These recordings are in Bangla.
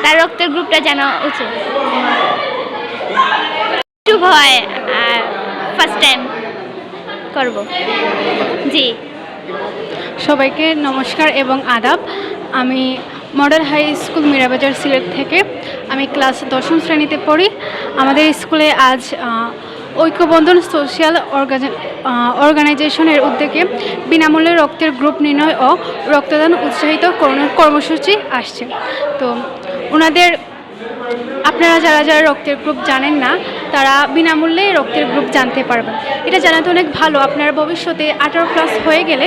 তার রক্তের গ্রুপটা জানা উচিত। একটু ভয়, ফার্স্ট টাইম করব। জি, সবাইকে নমস্কার এবং আদাব। আমি model high school Mirabazar Sylhet থেকে। আমি ক্লাস 10ম শ্রেণীতে পড়ি। আমাদের স্কুলে আজ ঐক্যবন্ধন সোশ্যাল অর্গানাইজেশনের উদ্যোগে বিনামূল্যে রক্তের গ্রুপ নির্ণয় ও রক্তদান উৎসাহিত কর্মসূচি আসছে। তো ওনাদের আপনারা যারা যারা রক্তের গ্রুপ জানেন না তারা বিনামূল্যে রক্তের গ্রুপ জানতে পারবেন। এটা জানাতে অনেক ভালো। আপনারা ভবিষ্যতে 18+ হয়ে গেলে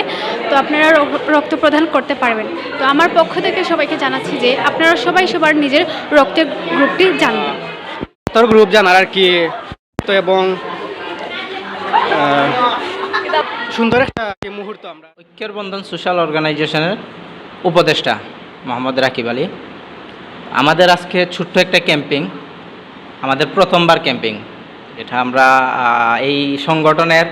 তো আপনারা রক্ত প্রদান করতে পারবেন। তো আমার পক্ষ থেকে সবাইকে জানাচ্ছি যে আপনারা সবাই সবার নিজের রক্তের গ্রুপটি জানবেন। তোর গ্রুপ জানার আর কি তো এবং সুন্দর একটা মুহূর্ত। আমরা ঐক্যের বন্ধন সোশ্যাল অর্গানাইজেশনের উপদেষ্টা মোহাম্মদ রাকিব আলী। আমাদের আজকে ছোট্ট একটা ক্যাম্পিং, আমাদের প্রথমবার ক্যাম্পিং। এটা আমরা এই সংগঠনের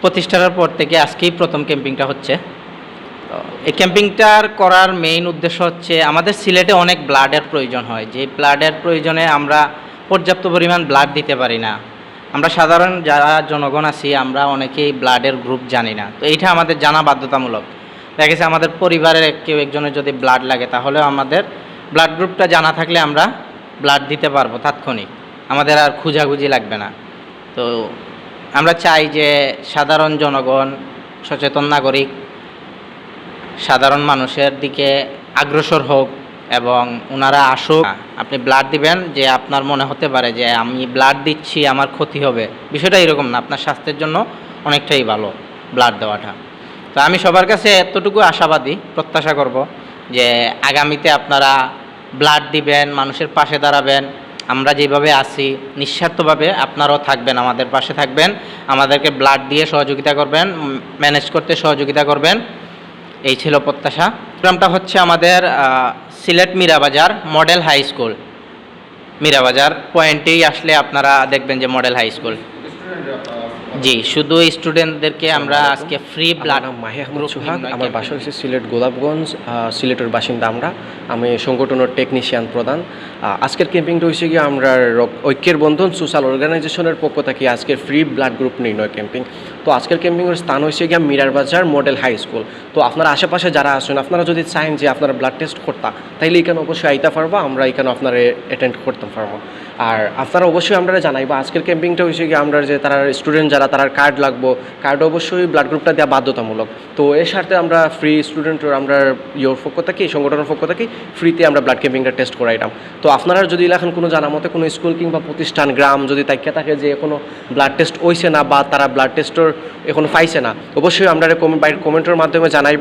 প্রতিষ্ঠার পর থেকে আজকেই প্রথম ক্যাম্পিংটা হচ্ছে। তো এই ক্যাম্পিংটার করার মেইন উদ্দেশ্য হচ্ছে আমাদের সিলেটে অনেক ব্লাডের প্রয়োজন হয়, যে ব্লাডের প্রয়োজনে আমরা পর্যাপ্ত পরিমাণ ব্লাড দিতে পারি না। আমরা সাধারণ যারা জনগণ আছি আমরা অনেকেই ব্লাডের গ্রুপ জানি না। তো এইটা আমাদের জানা বাধ্যতামূলক। দেখা গেছে আমাদের পরিবারের কেউ একজনের যদি ব্লাড লাগে তাহলে আমাদের ব্লাড গ্রুপটা জানা থাকলে আমরা ব্লাড দিতে পারবো তাৎক্ষণিক, আমাদের আর খুঁজাখুঁজি লাগবে না। তো আমরা চাই যে সাধারণ জনগণ, সচেতন নাগরিক সাধারণ মানুষের দিকে অগ্রসর হোক এবং ওনারা আসুক। আপনি ব্লাড দিবেন যে আপনার মনে হতে পারে যে আমি ব্লাড দিচ্ছি আমার ক্ষতি হবে, বিষয়টা এরকম না। আপনার স্বাস্থ্যের জন্য অনেকটাই ভালো ব্লাড দেওয়াটা। তো আমি সবার কাছে এতটুকু আশাবাদী, প্রত্যাশা করব যে আগামীতে আপনারা ব্লাড দিবেন, মানুষের পাশে দাঁড়াবেন। আমরা যেভাবে আছি নিঃস্বার্থভাবে আপনারাও থাকবেন, আমাদের পাশে থাকবেন, আমাদেরকে ব্লাড দিয়ে সহযোগিতা করবেন, ম্যানেজ করতে সহযোগিতা করবেন। এই ছিল প্রত্যাশা। প্রোগ্রামটা হচ্ছে আমাদের Sylhet Mirabazar model high school. Mirabazar পয়েন্টেই আসলে আপনারা দেখবেন যে মডেল হাই স্কুল। জি, শুধু স্টুডেন্টদেরকে আমরা আজকে ফ্রি ব্লাড। মাহি আহমদ সোহাগ, আমার বাসা হচ্ছে সিলেট গোলাপগঞ্জ, সিলেটের বাসিন্দা। আমি সংগঠনের টেকনিশিয়ান প্রধান। আজকের ক্যাম্পিংটা হয়েছে গিয়ে আমরা ঐক্যের বন্ধন সোশ্যাল অর্গানাইজেশনের পক্ষ থেকে আজকের ফ্রি ব্লাড গ্রুপ নির্ণয় ক্যাম্পিং। তো আজকের ক্যাম্পিংয়ের স্থান হয়েছে গিয়ে মীরাবাজার মডেল হাই স্কুল। তো আপনারা আশেপাশে যারা আসেন, আপনারা যদি চান যে আপনারা ব্লাড টেস্ট করতা তাইলে এখানে অবশ্যই আইতে পারবো, আমরা এখানে আপনারা অ্যাটেন্ড করতে পারবো। আর আপনারা অবশ্যই আমরা জানাইবো আজকের ক্যাম্পিংটা হয়েছে গিয়ে আমরা যে তারা স্টুডেন্ট যারা তারা কার্ড লাগবো, কার্ড অবশ্যই ব্লাড গ্রুপটা দেওয়া বাধ্যতামূলক। তো এর সাথে আমরা ফ্রি স্টুডেন্টের আমরা ইয়োর পক্ষ থেকে, সংগঠনের পক্ষ থেকে ফ্রিতে আমরা ব্লাড ক্যাম্পিংটা টেস্ট করাইলাম। তো আপনারা যদি এখন কোনো জানা মতে কোনো স্কুল কিংবা প্রতিষ্ঠান গ্রাম যদি তাকিয়ে থাকে যে এখনও ব্লাড টেস্ট হইছে না বা তারা ব্লাড টেস্টের এখনও পাইছে না, অবশ্যই আমরা বাইরের কমেন্টের মাধ্যমে জানাই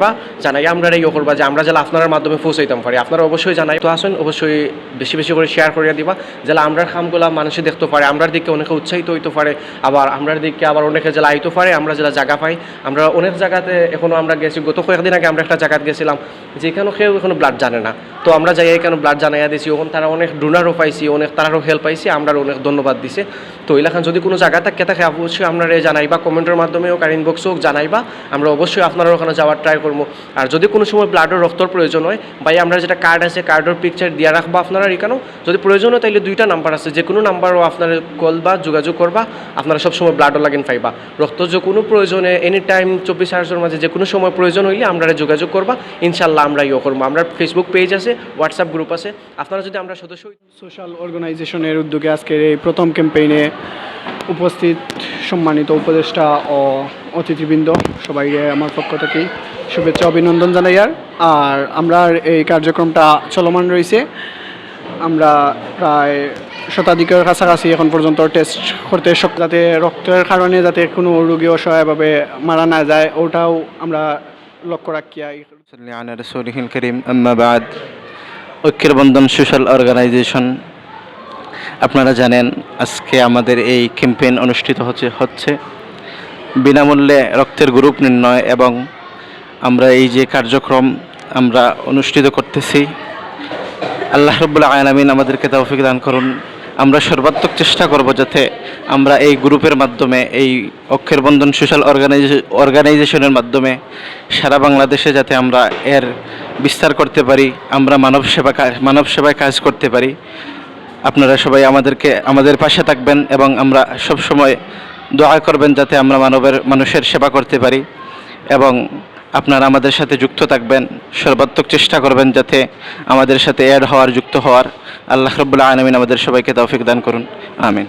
আমরা ইয়ে করবা যে আমরা যারা আপনার মাধ্যমে পৌঁছাইতাম পারি। আপনারা অবশ্যই জানাই তো আসেন, অবশ্যই বেশি বেশি করে শেয়ার করিয়া দিবা, যারা আমরা খামগুলা মানুষে দেখতে পারে, আমরার দিকে অনেকে উৎসাহিত হইতে পারে, আবার আমরার দিকে আবার অনেকে জেলা আইতে পারে। আমরা জেলা জায়গা পাই, আমরা অনেক জায়গাতে এখনও আমরা গেছি। গত কয়েকদিন আগে আমরা একটা জায়গাতে গেছিলাম যেখানে কেউ এখনো ব্লাড জানে না। তো আমরা যাই এখানে ব্লাড জানাইয়া দিয়েছি, ওখানে তারা অনেক ডোনারও পাইছি, অনেক তারারও হেল্প পাইছি, আমরা অনেক ধন্যবাদ দিছে। তো এলাকান যদি কোনো জায়গা থাকে অবশ্যই আপনারা জানাইবা, কমেন্টের মাধ্যমে হোক আর ইনবক্সে হোক জানাইবা, আমরা অবশ্যই আপনারা ওখানে যাওয়ার ট্রাই করবো। আর যদি কোনো সময় ব্লাডের রক্তর প্রয়োজন হয়, ভাই আমরা যেটা কার্ড আছে কার্ডের পিকচার দিয়ে রাখবা আপনারা এখানেও। যদি প্রয়োজন হয় তাইলে 2টা নাম্বার আছে, যে কোনো নাম্বারও আপনারা কল বা যোগাযোগ করবা, আপনারা সবসময় ব্লাডও লাগেন পাইবা। রক্ত যে কোনো প্রয়োজনে এনি টাইম 24 আওয়ার্সের মাঝে যে কোনো সময় প্রয়োজন হইলে আমরা যোগাযোগ করবা, ইনশাল্লাহ আমরা ইয়ে করবো। আমরা ফেসবুক পেজ আছে, হোয়াটসঅ্যাপ গ্রুপ আছে, আপনারা যদি আমরা সদস্য। সোশ্যাল অর্গানাইজেশনের উদ্যোগে আজকের এই প্রথম ক্যাম্পেইনে উপস্থিত সম্মানিত উপদেষ্টা ও অতিথিবৃন্দ সবাইকে আমার পক্ষ থেকে শুভেচ্ছা অভিনন্দন জানাই। আর আমরা এই কার্যক্রমটা চলমান রয়েছে। আমরা প্রায় শতাধিকের কাছাকাছি এখন পর্যন্ত টেস্ট করতে যাতে রক্তের কারণে যাতে কোনো রোগী অসহায়ভাবে মারা না যায় ওটাও আমরা লক্ষ্য রাখি। রাসূলিল কারীম আম্মা বাদ। ঐক্যের বন্ধন সোশ্যাল অর্গানাইজেশন, আপনারা জানেন আজকে আমাদের এই ক্যাম্পেইন অনুষ্ঠিত হচ্ছে বিনামূল্যে রক্তের গ্রুপ নির্ণয়, এবং আমরা এই যে কার্যক্রম আমরা অনুষ্ঠিত করতেছি, আল্লাহ রাব্বুল আলামিন আমাদেরকে তৌফিক দান করুন আমরা সর্বাত্মক চেষ্টা করব যাতে আমরা এই গ্রুপের মাধ্যমে, এই অক্ষের বন্ধন সোশ্যাল অর্গানাইজেশনের মাধ্যমে সারা বাংলাদেশে যাতে আমরা এর বিস্তার করতে পারি, আমরা মানব সেবায় কাজ করতে পারি। আপনারা সবাই আমাদের পাশে থাকবেন এবং আমরা সব সময় দোয়া করবেন যাতে আমরা মানুষের সেবা করতে পারি, এবং আপনারা আমাদের সাথে যুক্ত থাকবেন, সর্বাত্মক চেষ্টা করবেন যাতে আমাদের সাথে যুক্ত হওয়ার। আল্লাহ রাব্বুল আলামিন আমাদের সবাইকে তৌফিক দান করুন, আমিন।